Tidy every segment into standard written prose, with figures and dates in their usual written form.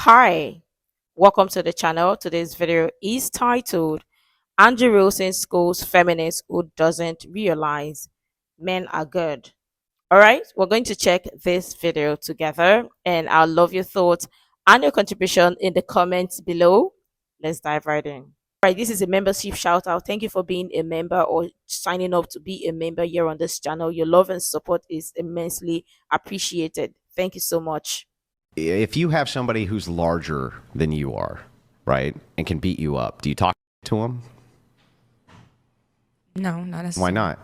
Hi, welcome to the channel. Today's video is titled Andrew Wilson Schools Feminist Who Doesn't Realize Men Are Good. Alright, we're going to check this video together and I'll love your thoughts and your contribution in the comments below. Let's dive right in. Alright, this is a membership shout out. Thank you for being a member or signing up to be a member here on this channel. Your love and support is immensely appreciated. Thank you so much. If you have somebody who's larger than you are, right, and can beat you up, do you talk to them? No, not necessarily. Why not?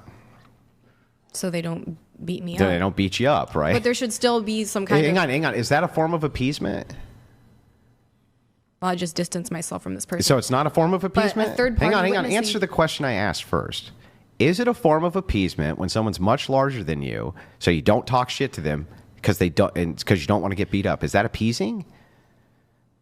So they don't beat me up. They don't beat you up, right? But there should still be some kind of... Hang on. Is that a form of appeasement? Well, I just distance myself from this person. So it's not a form of appeasement? But a third party Hang on. witnessing- Answer the question I asked first. Is it a form of appeasement when someone's much larger than you, so you don't talk shit to them because you don't want to get beat up? Is that appeasing?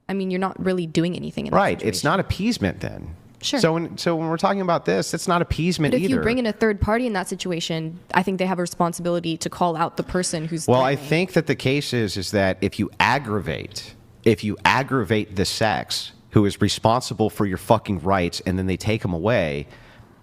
I mean, you're not really doing anything in that Right. situation. It's not appeasement then. Sure. So when we're talking about this, it's not appeasement But if either. you bring in a third party in that situation, I think they have a responsibility to call out the person who's Well, I threatening. think that the case is that if you aggravate the sex who is responsible for your fucking rights and then they take them away,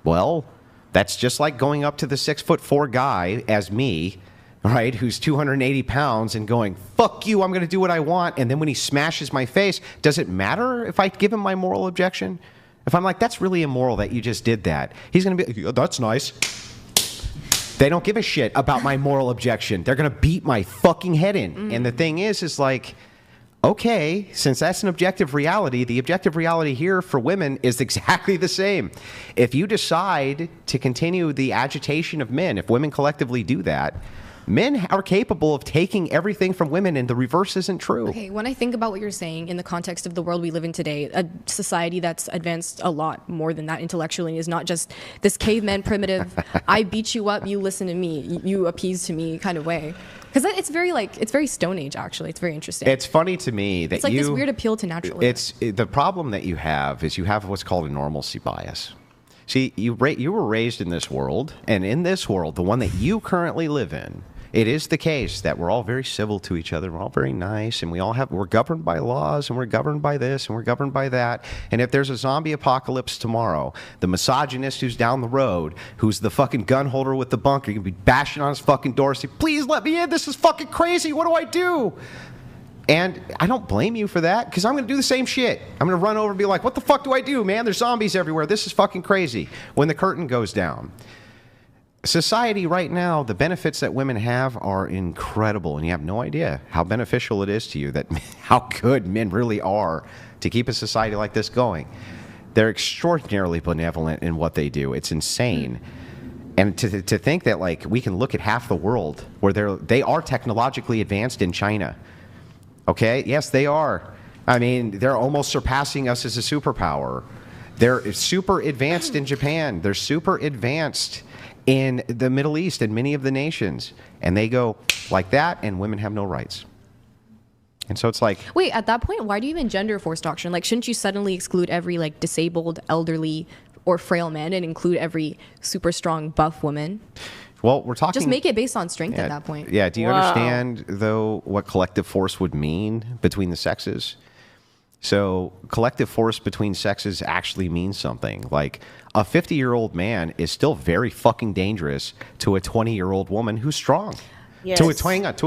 well, that's just like going up to the 6'4" guy as me, right, who's 280 pounds and going, fuck you, I'm going to do what I want. And then when he smashes my face, does it matter if I give him my moral objection? If I'm like, that's really immoral that you just did that, he's going to be, oh, that's nice. They don't give a shit about my moral objection. They're going to beat my fucking head in. And the thing is like, okay, since that's an objective reality, the objective reality here for women is exactly the same. If you decide to continue the agitation of men, if women collectively do that, men are capable of taking everything from women, and the reverse isn't true. Okay, when I think about what you're saying in the context of the world we live in today, a society that's advanced a lot more than that intellectually is not just this caveman primitive, I beat you up, you listen to me, you appease to me kind of way. Because it's very Stone Age, actually. It's very interesting. It's funny to me that it's like this weird appeal to naturalism. The problem that you have is you have what's called a normalcy bias. See, you were raised in this world, and in this world, the one that you currently live in, it is the case that we're all very civil to each other. We're all very nice, and we're governed by laws, and we're governed by this, and we're governed by that. And if there's a zombie apocalypse tomorrow, the misogynist who's down the road, who's the fucking gun holder with the bunker, you're gonna be bashing on his fucking door, say, please let me in. This is fucking crazy. What do I do? And I don't blame you for that, because I'm going to do the same shit. I'm going to run over and be like, what the fuck do I do, man? There's zombies everywhere. This is fucking crazy. When the curtain goes down. Society right now, the benefits that women have are incredible, and you have no idea how beneficial it is to you, that how good men really are to keep a society like this going. They're extraordinarily benevolent in what they do. It's insane. And to think that, like, we can look at half the world where they are technologically advanced in China. Okay? Yes, they are. I mean, they're almost surpassing us as a superpower. They're super advanced in Japan. They're super advanced in the Middle East and many of the nations. And they go like that, and women have no rights. And so it's like... Wait, at that point, why do you even gender force doctrine? Like, shouldn't you suddenly exclude every, like, disabled, elderly, or frail man and include every super strong, buff woman? Well, we're talking... Just make it based on strength at that point. Yeah, do you understand, though, what collective force would mean between the sexes? So collective force between sexes actually means something. Like, a 50-year-old man is still very fucking dangerous to a 20-year-old woman who's strong. Yes. To a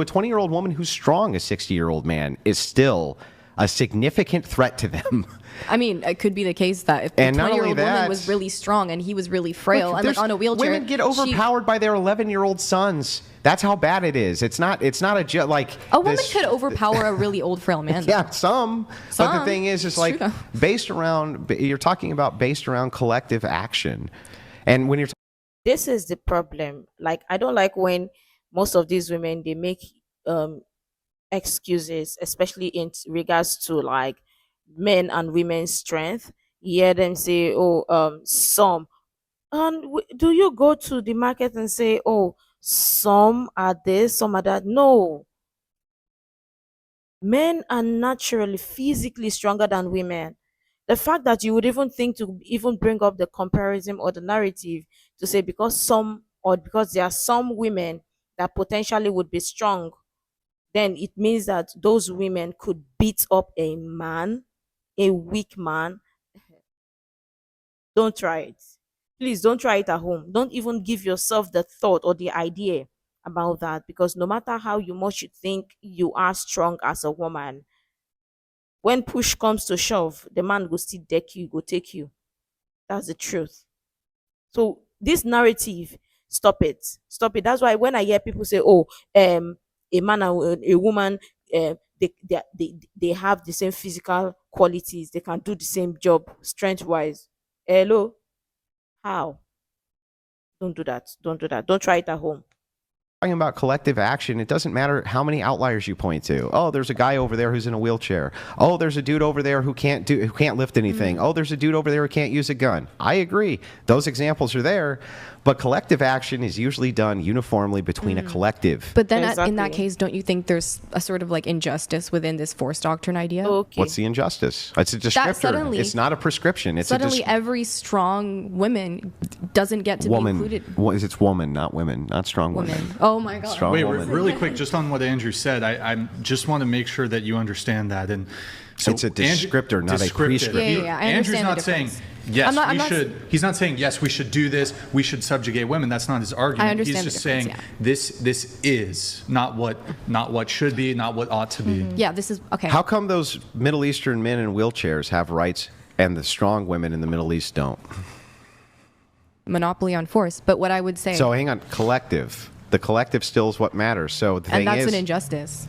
20-year-old woman who's strong, a 60-year-old man is still a significant threat to them. I mean, it could be the case that if the And not only 20-year-old that- woman was really strong and he was really frail and like on a wheelchair, Women get overpowered by their 11-year-old sons. That's how bad it is. It's not like a woman could overpower a really old frail man. Yeah, some. But the thing is, It's like true, you're talking about based around collective action, and when you're This is the problem. Like, I don't like when most of these women, they make excuses, especially in regards to like men and women's strength. You hear them say, oh, some. And do you go to the market and say, oh, some are this, some are that? No. Men are naturally physically stronger than women. The fact that you would even think to even bring up the comparison or the narrative to say because some or because there are some women that potentially would be strong, then it means that those women could beat up a man, a weak man. Don't try it. Please don't try it at home. Don't even give yourself the thought or the idea about that, because no matter how you much you think you are strong as a woman, when push comes to shove, the man will still deck you, go take you. That's the truth. So this narrative, stop it, stop it. That's why when I hear people say, "Oh, a man and a woman, they have the same physical qualities, they can do the same job strength wise." Hello, how? Don't do that. Don't do that. Don't try it at home. Talking about collective action, it doesn't matter how many outliers you point to. Oh, there's a guy over there who's in a wheelchair. Oh, there's a dude over there who can't lift anything. Oh, there's a dude over there who can't use a gun. I agree. Those examples are there, but collective action is usually done uniformly between a collective. But then in that Exactly. case, don't you think there's a sort of like injustice within this force doctrine idea? Okay. What's the injustice? It's a descriptor. suddenly- It's not a prescription. It's Suddenly, a every strong woman doesn't get to woman. be included. It's woman, not women, not strong women. Women. Oh my god. Strong Wait, woman. really quick, just on what Andrew said, I just want to make sure that you understand that. And so It's a descriptor, not a prescriptor. Yeah, I Andrew's understand the not saying difference. yes, I'm we not- should. He's not saying yes, we should do this. We should subjugate women. That's not his argument. I understand He's the just difference, saying yeah. this is not what should be, not what ought to be. Yeah, this is okay. How come those Middle Eastern men in wheelchairs have rights and the strong women in the Middle East don't? Monopoly on force. But what I would say, So hang on, collective. The collective still is what matters. So the thing and that's is, an injustice.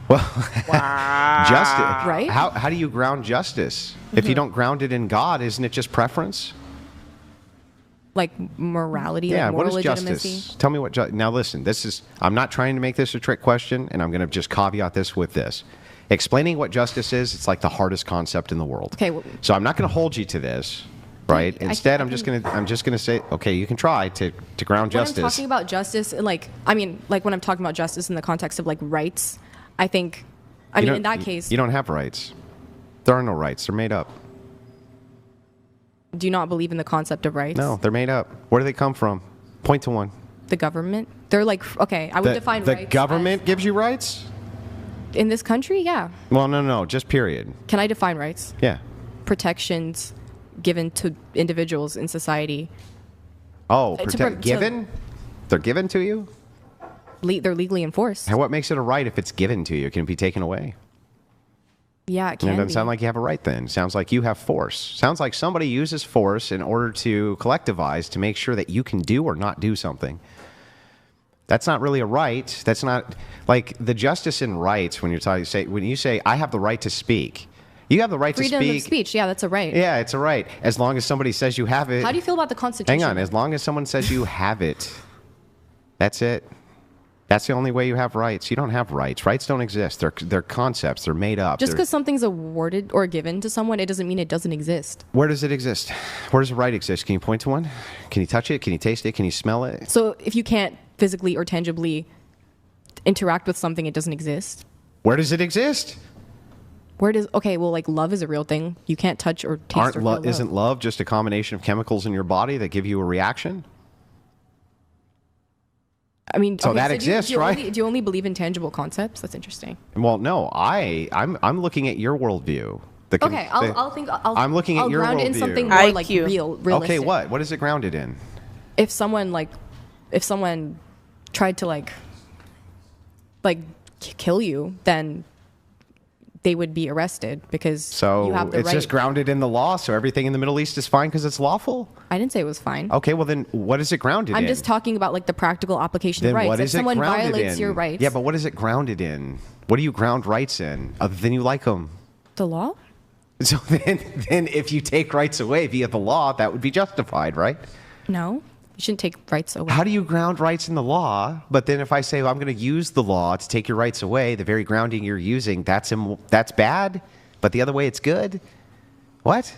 well, Wow. justice. Right? How do you ground justice? If you don't ground it in God, isn't it just preference? Like morality, Yeah. like What moral is legitimacy. justice? Tell me what. Now listen. This is. I'm not trying to make this a trick question, and I'm going to just caveat this with this. Explaining what justice is, it's like the hardest concept in the world. Okay, well- so I'm not going to hold you to this, right? I Instead, can- I'm just going to say, okay, you can try to ground When justice. I'm talking about justice, like I mean, like when I'm talking about justice in the context of like rights, I think, I You mean, don't- in that case, you don't have rights. There are no rights. They're made up. do you not believe in the concept of rights? No, they're made up. Where do they come from? Point to one. The government, they're like okay. I would define the rights government gives you rights? as, in this country. Yeah, Well, no, just period. can I define rights? Yeah. Protections given to individuals in society. Oh, to- given? They're given to you? They're legally enforced. And what makes it a right if it's given to you? Can it be taken away? Yeah, it And can it doesn't be. sound like you have a right then. Sounds like you have force. Sounds like somebody uses force in order to collectivize to make sure that you can do or not do something. That's not really a right. That's not like the justice in rights when you're talking when you say I have the right to speak. You have the right Freedom to speak. of speech. Yeah, that's a right. Yeah, it's a right. As long as somebody says you have it. How do you feel about the Constitution? Hang on. As long as someone says you have it, that's it. That's the only way you have rights. You don't have rights. Rights don't exist. They're concepts. They're made up. Just They're- because something's awarded or given to someone, it doesn't mean it doesn't exist. Where does it exist? Where does a right exist? Can you point to one? Can you touch it? Can you taste it? Can you smell it? So if you can't physically or tangibly interact with something, it doesn't exist. Where does it exist? Where does okay? Well, like love is a real thing. You can't touch or taste or feel love. Isn't love just a combination of chemicals in your body that give you a reaction? I mean, So that do you- exists, do you right? do you only believe in tangible concepts? That's interesting. Well, no. I'm looking at your worldview. Okay, I'm looking at I'll your ground it in worldview. something more like IQ. realistic. Okay, what? What is it grounded in? If someone tried to like kill you, then they would be arrested because So you have the it's right. just grounded in the law, so everything in the Middle East is fine because it's lawful? I didn't say it was fine. Okay, well then what is it grounded in? I'm just talking about like the practical application Then of rights. what If is it someone grounded violates in? your rights, Yeah, but what is it grounded in? What do you ground rights in other than you like them? the law. So then if you take rights away via the law, that would be justified, right? No, you shouldn't take rights away. How do you ground rights in the law? But then if I say, well, I'm going to use the law to take your rights away, the very grounding you're using, that's bad, but the other way it's good? What?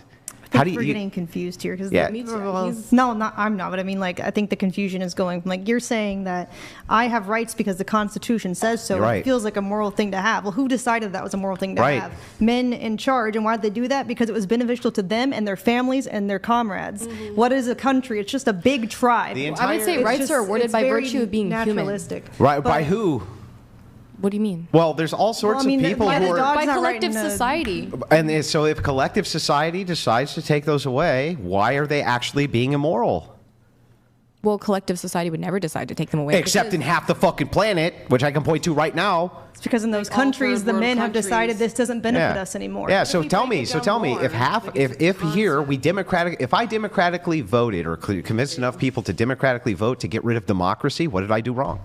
I think we're getting confused here because Yeah. Me too. I'm not, but I mean, like, I think the confusion is going from like you're saying that I have rights because the Constitution says so. You're right. It feels like a moral thing to have. Well, who decided that was a moral thing to Right. have? Men in charge, and why did they do that? Because it was beneficial to them and their families and their comrades. What is a country? It's just a big tribe. The I would say It's rights just- are awarded it's by very virtue of being human. naturalistic. Right, by But who? What do you mean? Well, there's all sorts I mean, of people by who the are. dog's By not collective writing the- society. And so if collective society decides to take those away, why are they actually being immoral? Well, collective society would never decide to take them away. Except in half the fucking planet, which I can point to right now. It's because in those Like all countries, the third world men have decided countries. this doesn't benefit us anymore. Yeah, so we tell break me, it so down tell me, more, if half, like it's if a here concept. we if I democratically voted or convinced enough people to democratically vote to get rid of democracy, what did I do wrong?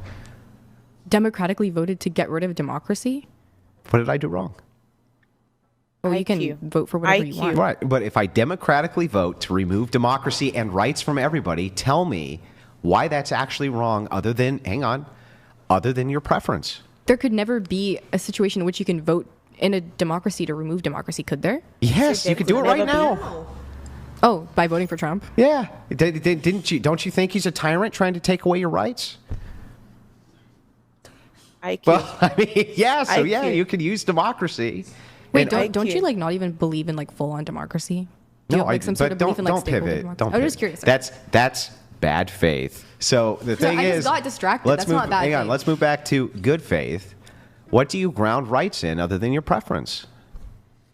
Democratically voted to get rid of democracy. What did I do wrong? Well, you IQ. can vote for whatever you IQ. want. Right, but if I democratically vote to remove democracy and rights from everybody, tell me why that's actually wrong other than, other than your preference. There could never be a situation in which you can vote in a democracy to remove democracy, could there? Yes, you could do it right never be. now. Oh, by voting for Trump? Yeah. Didn't you? Don't you think he's a tyrant trying to take away your rights? IQ. Well, I mean, yeah. So yeah, IQ. you could use democracy. Wait, And- don't you IQ. like not even believe in like full on democracy? Do you have, like some sort but of belief in like don't stakeholder pivot. democracy? Don't I'm pivot. just curious. That's bad faith. So the thing I is, just got distracted. Let's That's move. not bad hang on. faith. Let's move back to good faith. What do you ground rights in other than your preference?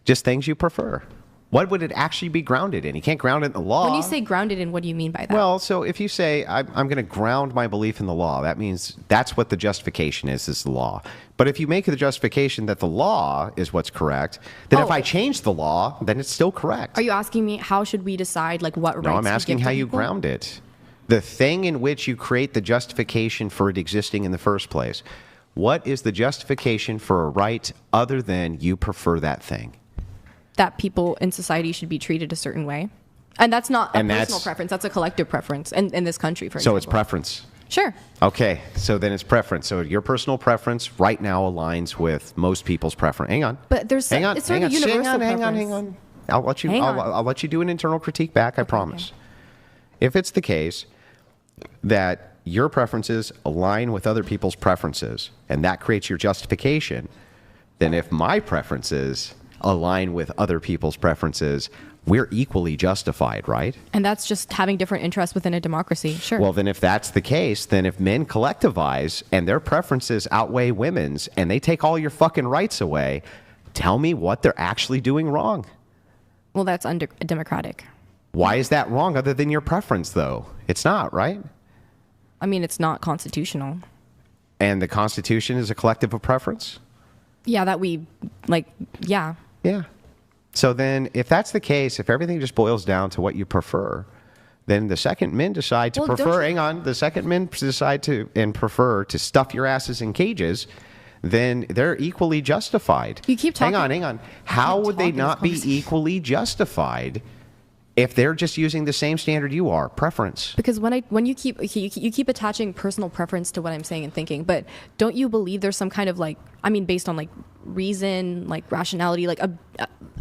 Just things you prefer. What would it actually be grounded in? You can't ground it in the law. When you say grounded in, what do you mean by that? Well, so if you say, I'm going to ground my belief in the law, that means that's what the justification is the law. But if you make the justification that the law is what's correct, then if Oh. I change the law, then it's still correct. are you asking me how should we decide like what rights? No, I'm to asking give how to you people? ground it. The thing in which you create the justification for it existing in the first place. What is the justification for a right other than you prefer that thing? That people in society should be treated a certain way, and that's not a And personal that's- preference. That's a collective preference in this country, for So example. it's preference. Sure. Okay, so then it's preference. So your personal preference right now aligns with most people's preference. Hang on. But there's hang on, it's sort hang of a on, universal hang on, preference. hang on. I'll let you. Hang on. I'll let you do an internal critique back. I promise. If it's the case that your preferences align with other people's preferences, and that creates your justification, then if my preferences align with other people's preferences, we're equally justified, right? And that's just having different interests within a democracy. Sure. Well, then if that's the case, then if men collectivize and their preferences outweigh women's and they take all your fucking rights away, tell me what they're actually doing wrong. Well, that's undemocratic. Why is that wrong other than your preference, though? It's not, right? I mean, it's not constitutional. And the Constitution is a collective of preference? Yeah, that we like. Yeah. Yeah. So then, if that's the case, if everything just boils down to what you prefer, then the second men decide to Well, don't prefer, you- hang on, the second men decide to and prefer to stuff your asses in cages, then they're equally justified. You keep talking- Hang on. How keep would they talking this not be conversation. equally justified if they're just using the same standard you are, preference? Because when you keep you keep attaching personal preference to what I'm saying and thinking, but don't you believe there's some kind of like, I mean, based on like reason, like rationality, like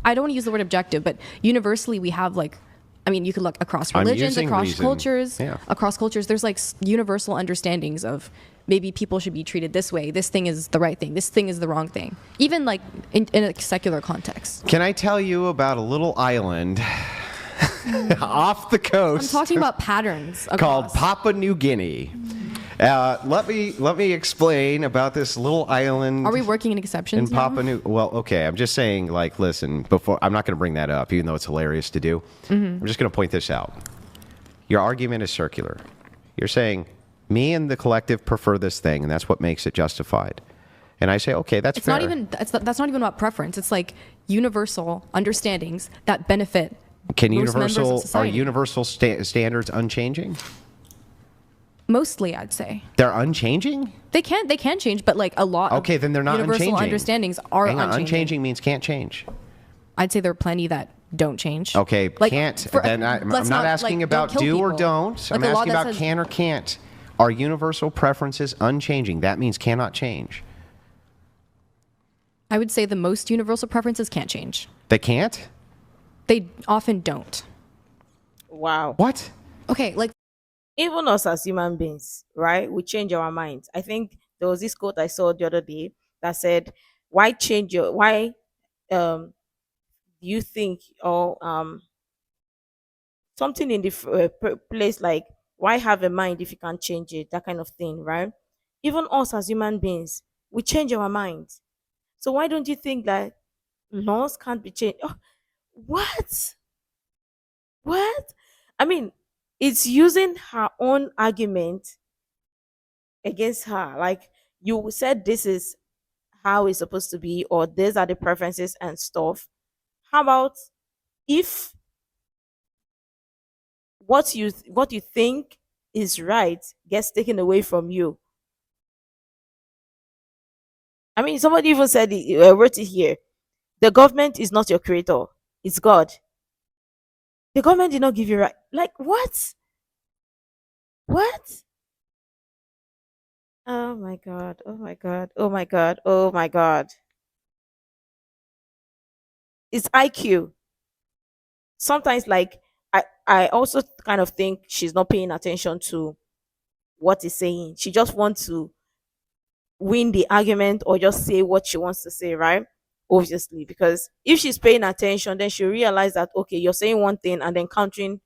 I don't want to use the word objective, but universally we have like, I mean, you could look across I'm religions, using across reason. cultures, Yeah. across cultures. There's like universal understandings of maybe people should be treated this way. This thing is the right thing. This thing is the wrong thing. Even like in a secular context. Can I tell you about a little island off the I'm coast? talking about patterns Called across. Papua New Guinea. Let me explain about this little island. Are we working in exceptions in now? Papua New? Well, okay. I'm just saying. Like, listen. Before I'm not going to bring that up, even though it's hilarious to do. Mm-hmm. I'm just going to point this out. Your argument is circular. You're saying me and the collective prefer this thing, and that's what makes it justified. And I say, okay, that's It's fair. not even that's not even about preference. It's like universal understandings that benefit Can most members of universal are society. universal standards unchanging? Mostly, I'd say They're unchanging. they can change, but like a lot. Okay, of then they're not universal unchanging. understandings are Hang on, unchanging. unchanging means can't change. I'd say there are plenty that don't change. Okay, Like, can't. for- Then I'm let's not asking like, about don't kill do or people. don't. I'm Like a law asking that about says- can or can't. Are universal preferences unchanging? That means cannot change. I would say the most universal preferences can't change. They can't? They often don't. Wow. What? Okay, like Even us as human beings, right? We change our minds. I think there was this quote I saw the other day that said, why do you think or something in the place like why have a mind if you can't change it, that kind of thing, right? Even us as human beings, we change our minds. So why don't you think that laws can't be changed? Oh, what? What? I mean, it's using her own argument against her. Like, you said this is how it's supposed to be, or these are the preferences and stuff. How about if what you think is right gets taken away from you? I mean, somebody even said it, wrote it here. The government is not your creator; it's God. The government did not give you right. Like what? What? Oh my god! Oh my god! Oh my god! Oh my god! It's IQ. Sometimes, like, I also kind of think she's not paying attention to what he's saying. She just wants to win the argument or just say what she wants to say, right? Obviously, because if she's paying attention, then she'll realize that okay, you're saying one thing and then countering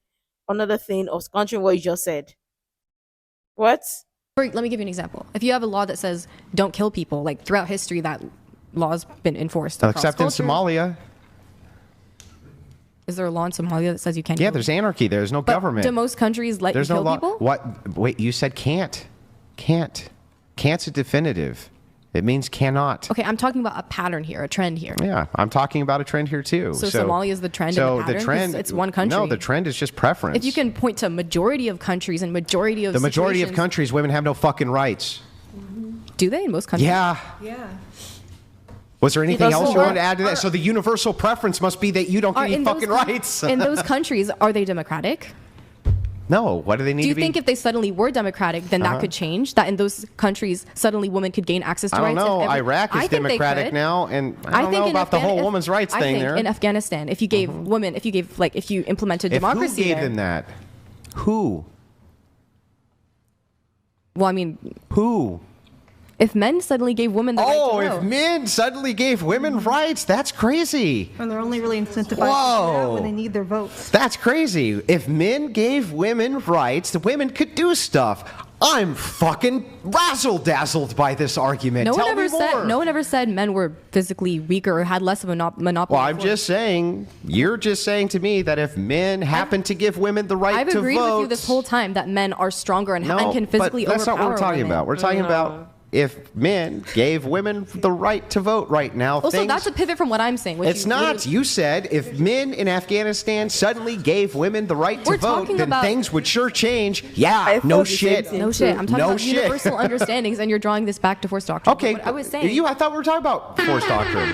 another thing or countering what you just said. What? Let me give you an example. If you have a law that says don't kill people, like throughout history, that law's been enforced. across Except in cultures. Somalia. Is there a law in Somalia that says you can't? Yeah, kill there's people? anarchy. There's no But government. do most countries let There's you no kill law. people? What? Wait, you said can't. Can't. Can't's a definitive. It means cannot. Okay, I'm talking about a pattern here, a trend here. Yeah, I'm talking about a trend here too. So Somalia is the trend and the pattern? 'Cause it's one country. No, the trend is just preference. If you can point to majority of countries and majority of the majority of situations- countries, women have no fucking rights. do they in most countries? Yeah. Yeah. Was there anything doesn't else you work. wanted to add to that? So the universal preference must be that you don't get any fucking rights. In those countries, are they democratic? No. What do they need Do you to be? think if they suddenly were democratic, then that could change? That in those countries, suddenly women could gain access to I don't rights? know. If Iraq I is think they democratic could. now, and I don't know in about the whole Afghan- women's rights I thing think there. in Afghanistan, if you gave women, if you implemented If democracy who gave there, them that? Who? well, I mean, Who? if men suddenly gave women the Oh, right to if vote, men suddenly gave women rights, that's crazy. And they're only really incentivized to do Whoa. that when they need their votes. That's crazy. If men gave women rights, the women could do stuff. I'm fucking razzle-dazzled by this argument. no one Tell me ever more. said no one ever said men were physically weaker or had less of a monopoly. Well, of I'm voice. just saying, you're just saying to me that if men happen to give women the right I've to agreed vote... with you this whole time that men are stronger and, No, and can physically but that's not overpower what we're talking women. about. We're talking about if men gave women the right to vote right now. Also, that's a pivot from what I'm saying. Which It's you not. literally- You said if men in Afghanistan suddenly gave women the right to We're vote, talking then about- things would sure change. Yeah, I no thought the same shit. thing. No shit. I'm talking No about shit. universal understandings, and you're drawing this back to forced doctrine. Okay, What I was saying. I thought we were talking about forced doctrine.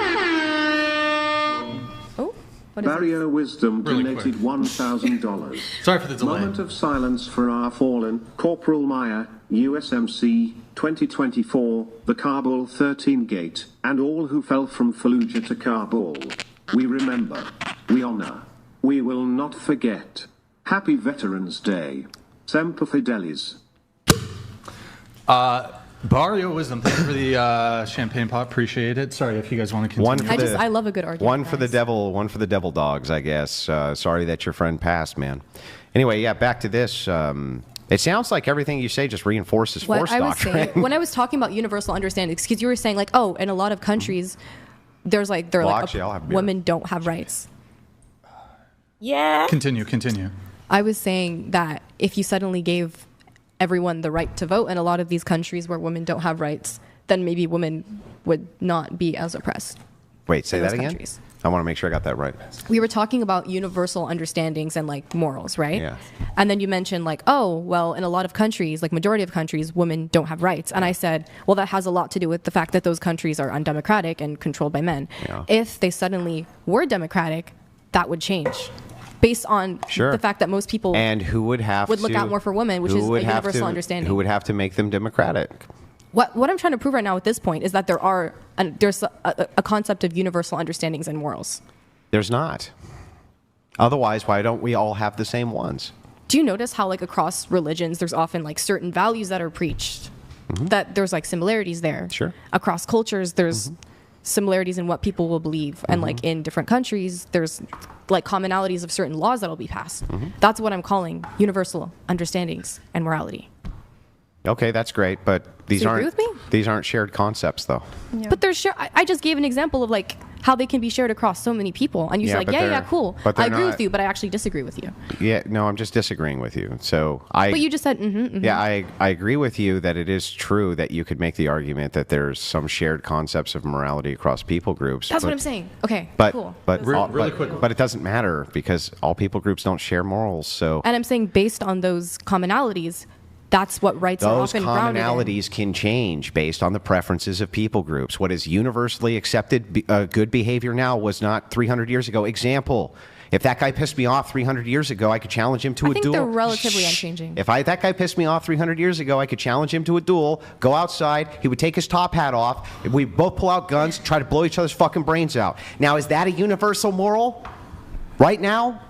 Oh, what is Barrier Wisdom Really donated quick. $1,000. Sorry for the delay. Moment of silence for our fallen Corporal Meyer, USMC 2024, the Kabul 13 Gate, and all who fell from Fallujah to Kabul. We remember. We honor. We will not forget. Happy Veterans Day. Semper Fidelis. Barrio Wisdom, thank you for the champagne pop. Appreciate it. Sorry if you guys want to One continue. for I love a good argument. One for the guys. devil. One for the devil dogs. I guess. Sorry that your friend passed, man. Anyway, yeah. Back to this. It sounds like everything you say just reinforces What forced I was doctrine. saying when I was talking about universal understanding, because you were saying like, oh, in a lot of countries, there's like Well, actually, I'll have beer. women don't have rights. Yeah. Continue. I was saying that if you suddenly gave everyone the right to vote in a lot of these countries where women don't have rights, then maybe women would not be as oppressed. Wait, say in that those again. countries. I want to make sure I got that right. We were talking about universal understandings and like morals, right? Yeah. And then you mentioned like, oh, well, in a lot of countries, like majority of countries, women don't have rights. And I said, well, that has a lot to do with the fact that those countries are undemocratic and controlled by men. Yeah. If they suddenly were democratic, that would change. Based on Sure. the fact that most people And who would have would look to, out more for women, which who is a would have universal to- understanding. Who would have to make them democratic? What I'm trying to prove right now at this point is that there's a concept of universal understandings and morals. There's not. Otherwise, why don't we all have the same ones? Do you notice how like across religions there's often like certain values that are preached, that there's like similarities there? Sure. Across cultures there's similarities in what people will believe, and like in different countries there's like commonalities of certain laws that'll be passed. That's what I'm calling universal understandings and morality. Okay, that's great, but these So you agree aren't with me? these aren't shared concepts, though. But they're sure. I just gave an example of like how they can be shared across so many people, and you Yeah, said like, but yeah, they're- cool. but I they're agree not- with you, but I actually disagree with you. Yeah, no, I'm just disagreeing with you. So But you just said, Yeah, I agree with you that it is true that you could make the argument that there's some shared concepts of morality across people groups. That's but, what I'm saying. Okay, But cool. but Really but, quick. but it doesn't matter because all people groups don't share morals. So And I'm saying based on those commonalities, that's what rights are those often grounded in. commonalities can change based on the preferences of people groups. What is universally accepted good behavior now was not 300 years ago. Example. If that guy pissed me off 300 years ago, I could challenge him to a I think duel. they're relatively unchanging. If that guy pissed me off 300 years ago, I could challenge him to a duel, go outside, he would take his top hat off, we both pull out guns, try to blow each other's fucking brains out. Now, is that a universal moral? Right now?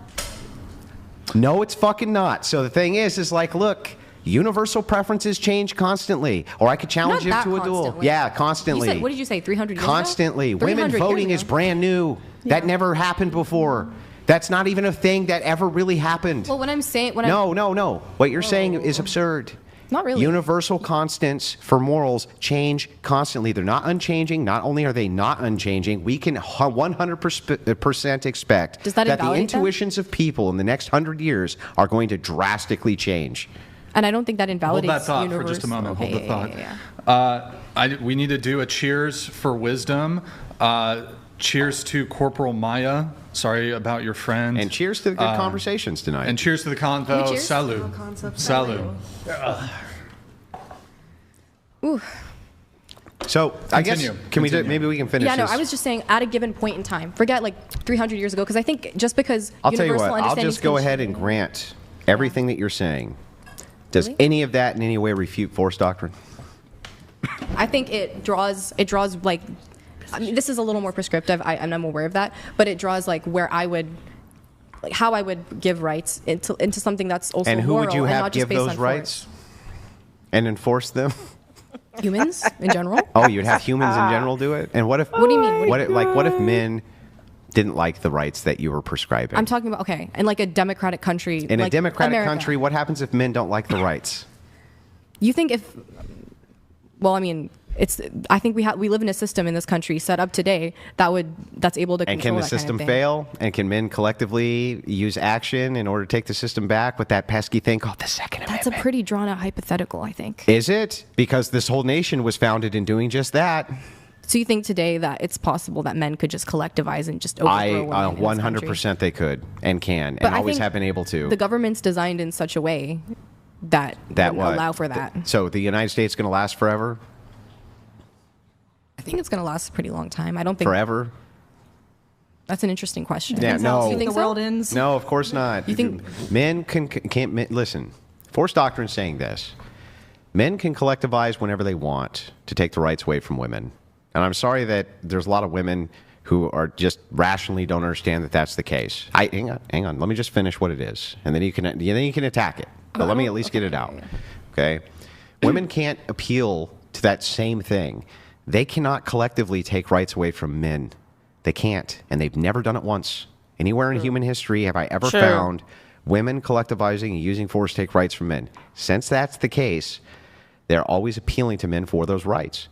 No, it's fucking not. So the thing is like, look, universal preferences change constantly. Or I could challenge Not him that to a duel. constantly. Yeah, constantly. You said, what did you say, 300 years ago? Constantly. Women 300 years voting ago. is brand new. That never happened before. That's not even a thing that ever really happened. Well, when I'm saying, No. What you're saying is absurd. Not really. Universal constants for morals change constantly. They're not unchanging. Not only are they not unchanging, we can 100% expect Does that the invalidate them? intuitions of people in the next 100 years are going to drastically change. And I don't think that Hold invalidates that thought for just a moment. Hold the thought. We need to do a cheers for wisdom. Cheers to Corporal Maya. Sorry about your friend. And cheers to the good conversations tonight. And cheers to the convo. Cheers. Salut. Salut. Ooh. So I guess Continue. can we Continue. maybe we can finish Yeah, no, this. I was just saying at a given point in time. Forget like 300 years ago, because I think just because I'll tell you universal what. I'll understandings just go can ahead and change- grant everything that you're saying. Does Really? any of that in any way refute force doctrine? I think it draws like, I mean, this is a little more prescriptive. I'm aware of that, but it draws like where I would, like how I would give rights into something that's also And who moral would you and have not just give based those on rights force. and enforce them? Humans in general. Oh, you'd have humans in general do it? And what if? What do you mean? What if men didn't like the rights that you were prescribing? I'm talking about in like a democratic country. in like a democratic America. country, what happens if men don't like the rights? You think if? Well, I mean, I think we live in a system in this country set up today that's able to And control can the that kind of system thing. fail? And can men collectively use action in order to take the system back with that pesky thing called the Second That's a Amendment? pretty drawn out hypothetical, I think. Is it? Because this whole nation was founded in doing just that. So you think today that it's possible that men could just collectivize and just overthrow women in this country? 100% they could and can But and I always think have been able to. The government's designed in such a way that wouldn't what? allow for that. So the United States going to last forever? I think it's going to last a pretty long time. I don't think Forever? that's an interesting question. Yeah, no. You think the so? world ends. No, of course not. You think- men can't listen? Force doctrine saying this: men can collectivize whenever they want to take the rights away from women. And I'm sorry that there's a lot of women who are just rationally don't understand that that's the case. Hang on. Let me just finish what it is, and then you can attack it. But let me at least get it out. Okay? Women can't appeal to that same thing. They cannot collectively take rights away from men. They can't, and they've never done it once. Anywhere in human history have I ever Sure. found women collectivizing and using force to take rights from men. Since that's the case, they're always appealing to men for those rights.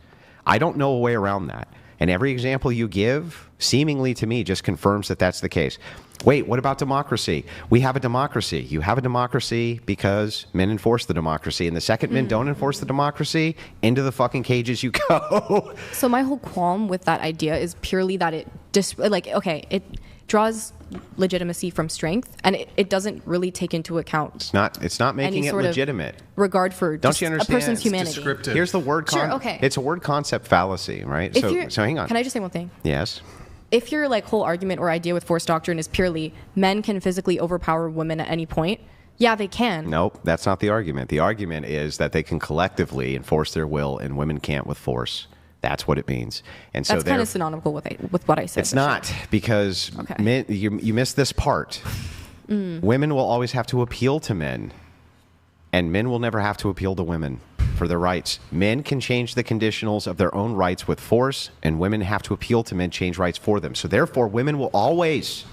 I don't know a way around that. And every example you give, seemingly to me, just confirms that that's the case. Wait, what about democracy? We have a democracy. You have a democracy because men enforce the democracy. And the second men don't enforce the democracy, into the fucking cages you go. So my whole qualm with that idea is purely that it it draws legitimacy from strength, and it doesn't really take into account It's not making any it sort of legitimate. regard for Don't just you a understand? person's It's humanity. descriptive. Here's the word. Sure, okay. It's a word concept fallacy, right? So hang on. Can I just say one thing? Yes. If your whole argument or idea with force doctrine is purely men can physically overpower women at any point, yeah, they can. Nope, that's not the argument. The argument is that they can collectively enforce their will and women can't with force. That's what it means. And so That's kind of synonymous with what I said. it's for not sure. because Okay. men, you missed this part. Women will always have to appeal to men, and men will never have to appeal to women for their rights. Men can change the conditionals of their own rights with force, and women have to appeal to men, change rights for them. So therefore, women will always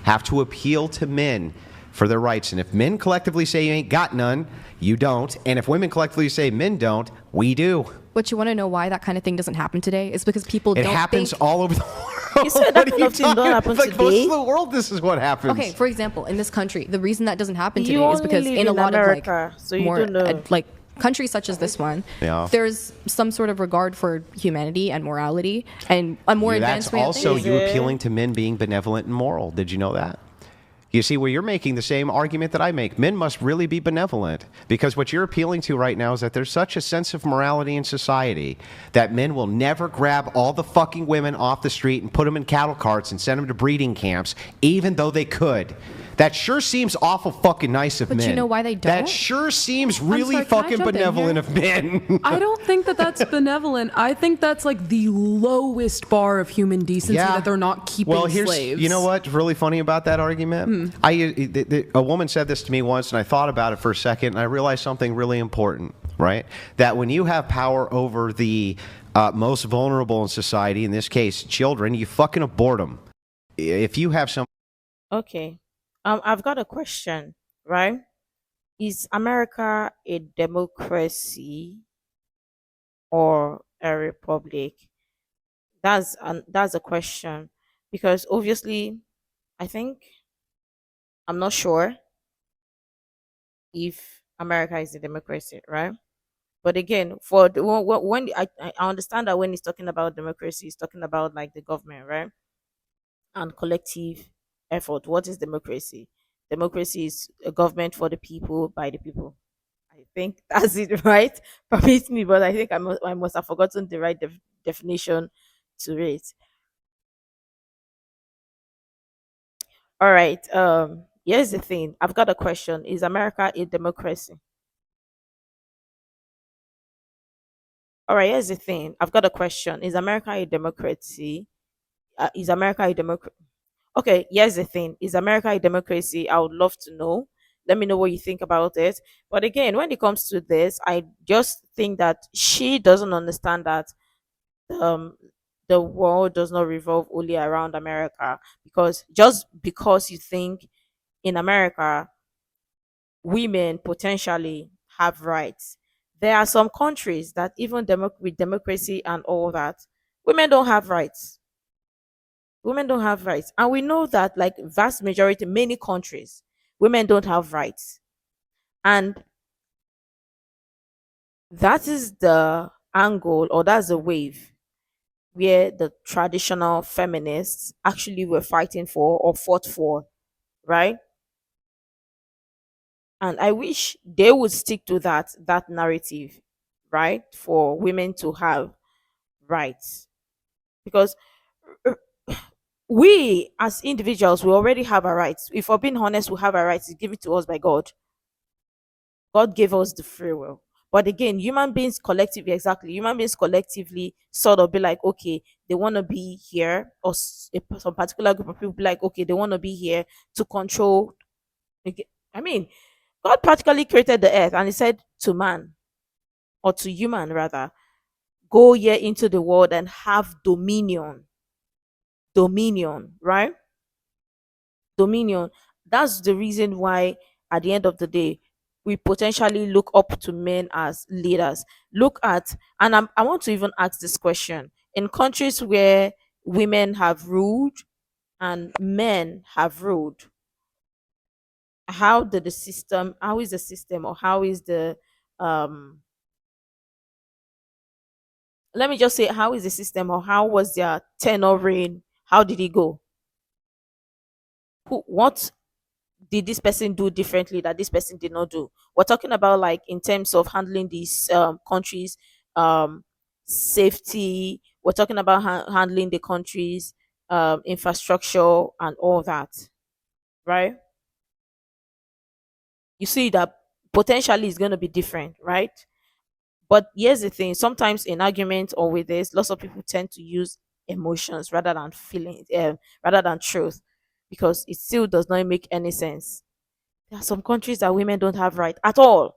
have to appeal to men for their rights. And if men collectively say you ain't got none, you don't. And if women collectively say men don't, we do. But you want to know why that kind of thing doesn't happen today? It's because people It don't happens think. all over the world. You said that kind of thing don't happen Like most today. of the world, this is what happens. Okay, for example, in this country, the reason that doesn't happen You today is only because live in a in lot America, of like so you more don't know. like countries such as this one, Yeah. there's some sort of regard for humanity and morality and a more That's advanced way of also thinking. you appealing to men being benevolent and moral. Did you know that? You see, well, you're making the same argument that I make. Men must really be benevolent because what you're appealing to right now is that there's such a sense of morality in society that men will never grab all the fucking women off the street and put them in cattle carts and send them to breeding camps, even though they could. That sure seems awful fucking nice of men. But you know why they That don't? sure seems really sorry, can I fucking jump in benevolent here? of men. I don't think that that's benevolent. I think that's like the lowest bar of human decency that they're not keeping well, here's, slaves. You know what's really funny about that argument? A woman said this to me once, and I thought about it for a second, and I realized something really important, right? That when you have power over the most vulnerable in society, in this case, children, you fucking abort them. If you have some... Okay. I've got a question, right? Is America a democracy or a republic? That's a question because obviously, I think I'm not sure if America is a democracy, right? But again, for the, when I understand that when he's talking about democracy, he's talking about like the government, right? And collective effort. What is democracy? Democracy is a government for the people by the people. I think that's it, right? Permit me, but I think I must have forgotten the right definition to it. All right. Here's the thing. I've got a question. Is America a democracy? All right. Here's the thing. I've got a question. Is America a democracy? Is America a democracy? Okay, here's the thing. Is America a democracy? I would love to know. Let me know what you think about it. But again, when it comes to this, I just think that she doesn't understand that um the world does not revolve only around America. Because just because you think in America women potentially have rights, there are some countries that even with democracy and all that, women don't have rights. Women don't have rights, and we know that like vast majority many countries women don't have rights, and that is the angle, or that's the wave where the traditional feminists actually were fighting for or fought for, right? And I wish they would stick to that narrative, right, for women to have rights. Because we as individuals, we already have our rights. If we're being honest, we have our rights. It's given to us by God. God gave us the free will. But again, human beings collectively, exactly, human beings collectively sort of be like, okay, they want to be here, or some particular group of people be like, okay, they want to be here to control. I mean, God practically created the earth and he said to man, or to human rather, go here into the world and have dominion. Dominion, right? Dominion. That's the reason why, at the end of the day, we potentially look up to men as leaders. Look at, and I want to even ask this question: in countries where women have ruled and men have ruled, how is the system, or how is the, um, let me just say, how is the system, or how was their tenure reign? How did it go? What did this person do differently that this person did not do? We're talking about like in terms of handling these countries safety. We're talking about handling the countries infrastructure and all that, right? You see that potentially is going to be different, right? But here's the thing: sometimes in arguments or with this, lots of people tend to use emotions rather than feelings, rather than truth, because it still does not make any sense. There are some countries that women don't have right at all.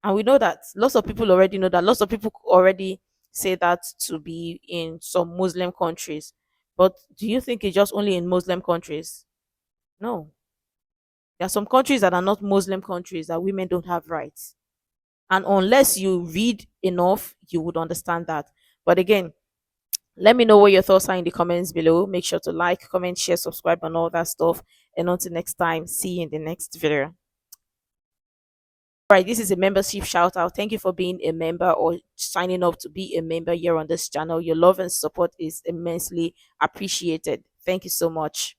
And we know that. Lots of people already know that. Lots of people already say that to be in some Muslim countries. But do you think it's just only in Muslim countries? No. There are some countries that are not Muslim countries that women don't have rights. And unless you read enough, you would understand that. But again, let me know what your thoughts are in the comments below. Make sure to like, comment, share, subscribe, and all that stuff. And until next time, see you in the next video. Right, this is a membership shout out. Thank you for being a member or signing up to be a member here on this channel. Your love and support is immensely appreciated. Thank you so much.